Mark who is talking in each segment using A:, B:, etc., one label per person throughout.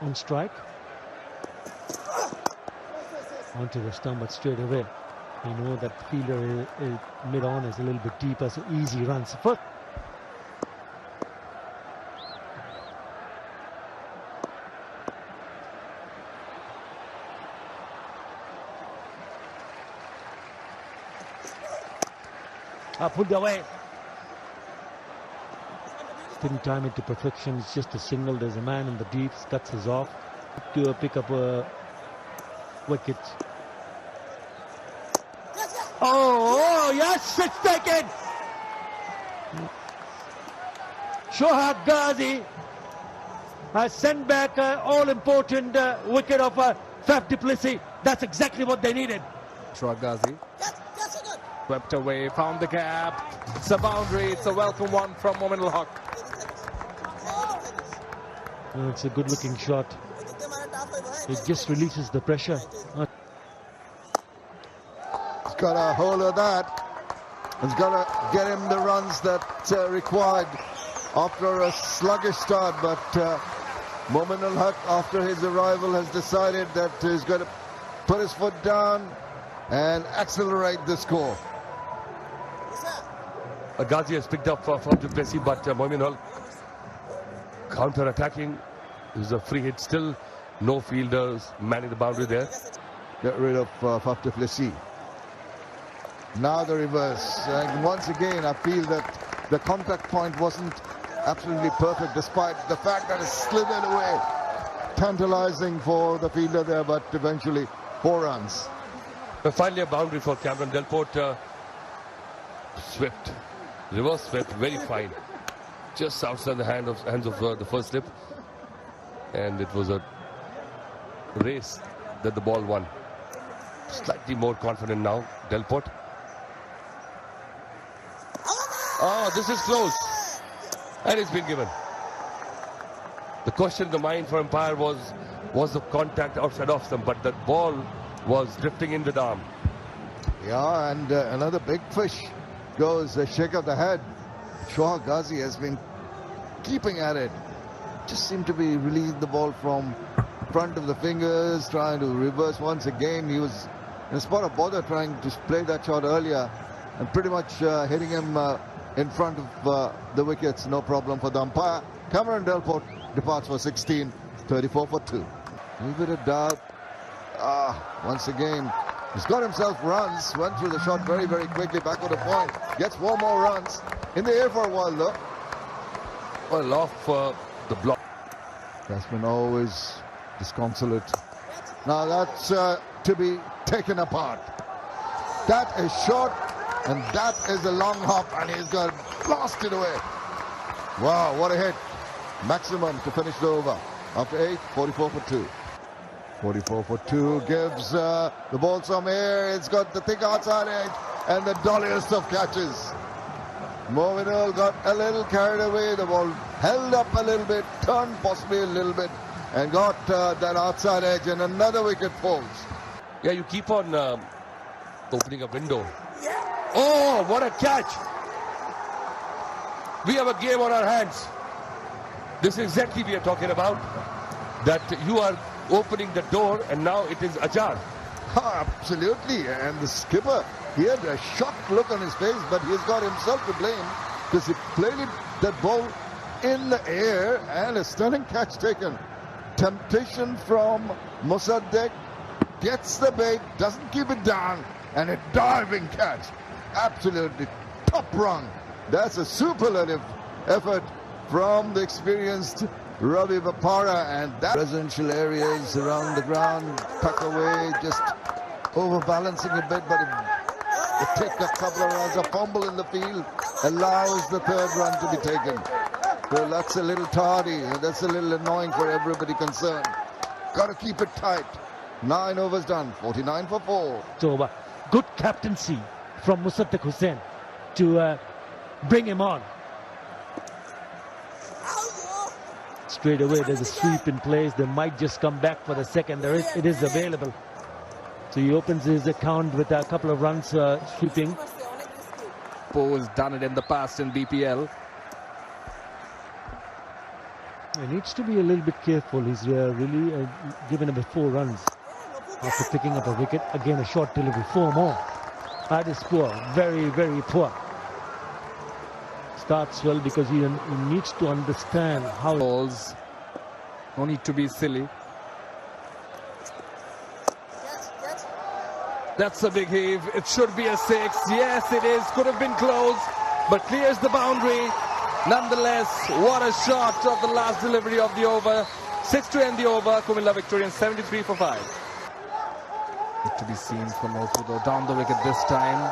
A: on strike. Onto the stump, but straight away. You know that fielder mid-on is a little bit deeper, so easy runs. First. Pulled away. Didn't time it to perfection. It's just a single. There's a man in the deep. Cuts us off to pick up a wicket. Oh, yes, it's taken. Shohab Ghazi has sent back an all-important wicket of Faf du Plessis. That's exactly what they needed.
B: Shohab Ghazi swept away, found the gap. It's a boundary. It's a welcome one from Momin al-Haq.
A: It's a good-looking shot. It just releases the pressure.
C: He's got a hold of that. He's got to get him the runs that required after a sluggish start. But Momin al-Haq, after his arrival, has decided that he's going to put his foot down and accelerate the score.
D: Ghazi has picked up from du Plessis, but Momin al-Haq counter-attacking. It was a free hit. Still no fielders manning the boundary there.
C: Get rid of Faf du Plessis. Now the reverse. And once again, I feel that the contact point wasn't absolutely perfect, despite the fact that it slithered away. Tantalizing for the fielder there, but eventually 4 runs.
D: Finally a boundary for Cameron Delport. Swept. Reverse swept, very fine. Just outside the hands of the first slip. And it was a race that the ball won. Slightly more confident now, Delport. Oh, this is close. And it's been given. The question in the mind for umpire was the contact outside of them, but that ball was drifting in the arm.
C: Yeah, and another big fish goes a shake of the head. Shohab Ghazi has been keeping at it. Just seemed to be releasing the ball from front of the fingers, trying to reverse once again. He was in a spot of bother trying to play that shot earlier and pretty much hitting him in front of the wickets. No problem for the umpire. Cameron Delport departs for 16, 34 for 2. A little bit of doubt. Once again, he's got himself runs. Went through the shot very, very quickly. Back on the point. Gets 4 more runs. In the air for a while, though.
D: Well, off the block.
C: Batsman always disconsolate. Now that's to be taken apart. That is short, and that is a long hop, and he's got blasted away. Wow, what a hit. Maximum to finish the over. After 8, 44 for 2. 44 for 2 gives the ball some air. It's got the thick outside edge and the dolliest of catches. Momin al got a little carried away. The ball held up a little bit, turned possibly a little bit, and got that outside edge, and another wicket falls.
D: Yeah, you keep on opening a window. Oh, what a catch! We have a game on our hands. This is exactly what we are talking about. That you are opening the door and now it is ajar.
C: Absolutely, and the skipper, he had a shocked look on his face, but he's got himself to blame because he played that ball in the air and a stunning catch taken. Temptation from Mosaddeq, gets the bait, doesn't keep it down, and a diving catch. Absolutely top rung. That's a superlative effort from the experienced Ravi Bapara, and that residential areas around the ground, tuck away, just overbalancing a bit, but it take a couple of runs. A fumble in the field allows the 3rd run to be taken. So that's a little tardy. That's a little annoying for everybody concerned. Got to keep it tight. 9 overs done. 49 for 4.
A: So good captaincy from Mosaddeq Hussain to bring him on. Straight away, there's a sweep in place. They might just come back for the second. It is available. So he opens his account with a couple of runs sweeping.
B: Poe's done it in the past in BPL.
A: He needs to be a little bit careful. He's really given away 4 runs after picking up a wicket. Again, a short delivery, 4 more. That is poor, very, very poor. Starts well because he needs to understand how...
B: Balls. No need to be silly. That's a big heave. It should be a 6. Yes, it is. Could have been close, but clears the boundary. Nonetheless, what a shot of the last delivery of the over. 6 to end the over. Kumilla victorious, 73 for 5. Yet to be seen from Ofudo. Down the wicket this time.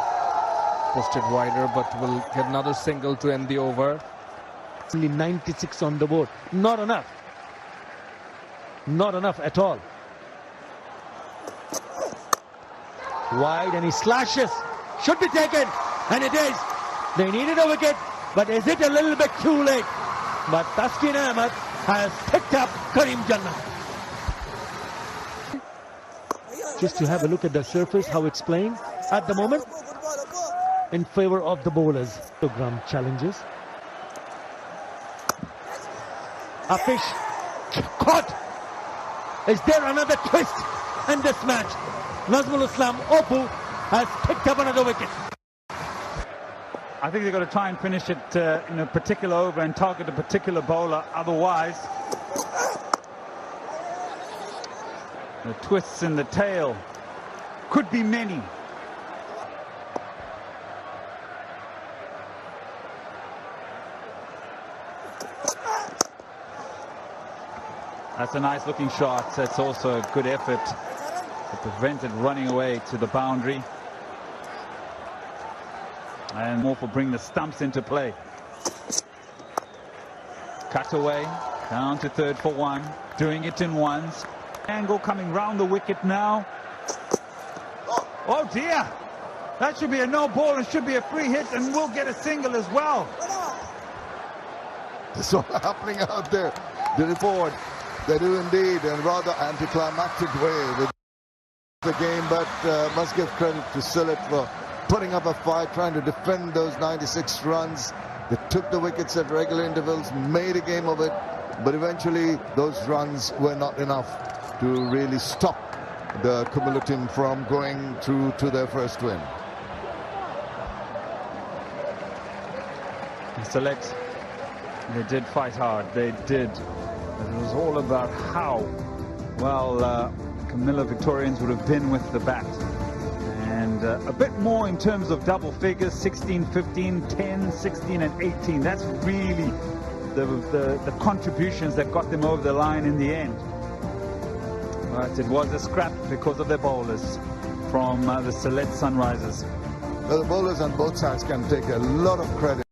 B: Pushed it wider, but will get another single to end the over.
A: Only 96 on the board. Not enough. Not enough at all. Wide, and he slashes. Should be taken, and it is. They needed a wicket, but is it a little bit too late? But Taskin Ahmed has picked up Karim Jannah. Just to have a look at the surface, how it's playing at the moment, in favor of the bowlers. Program challenges. A fish caught. Is there another twist in this match? Nazmul Islam Opu has picked up another wicket.
E: I think they've got to try and finish it in a particular over and target a particular bowler. Otherwise, the twists in the tail could be many. That's a nice looking shot. That's also a good effort to prevent it running away to the boundary. And Morphle bring the stumps into play. Cut away, down to third for 1, doing it in ones. Angle coming round the wicket now. Oh dear, that should be a no ball and should be a free hit, and we'll get a single as well.
C: It's all happening out there. The report, they do indeed, and rather anticlimactic way with the game, but must give credit to Sylhet for putting up a fight, trying to defend those 96 runs. They took the wickets at regular intervals, made a game of it, but eventually those runs were not enough to really stop the Kumilla team from going through to their first win.
E: Sylhet, they did fight hard, they did. It was all about how well Kumilla Victorians would have been with the bat. And a bit more in terms of double figures, 16, 15, 10, 16 and 18. That's really the contributions that got them over the line in the end. But it was a scrap because of their bowlers from the Sylhet Sunrisers.
C: Well, the bowlers on both sides can take a lot of credit.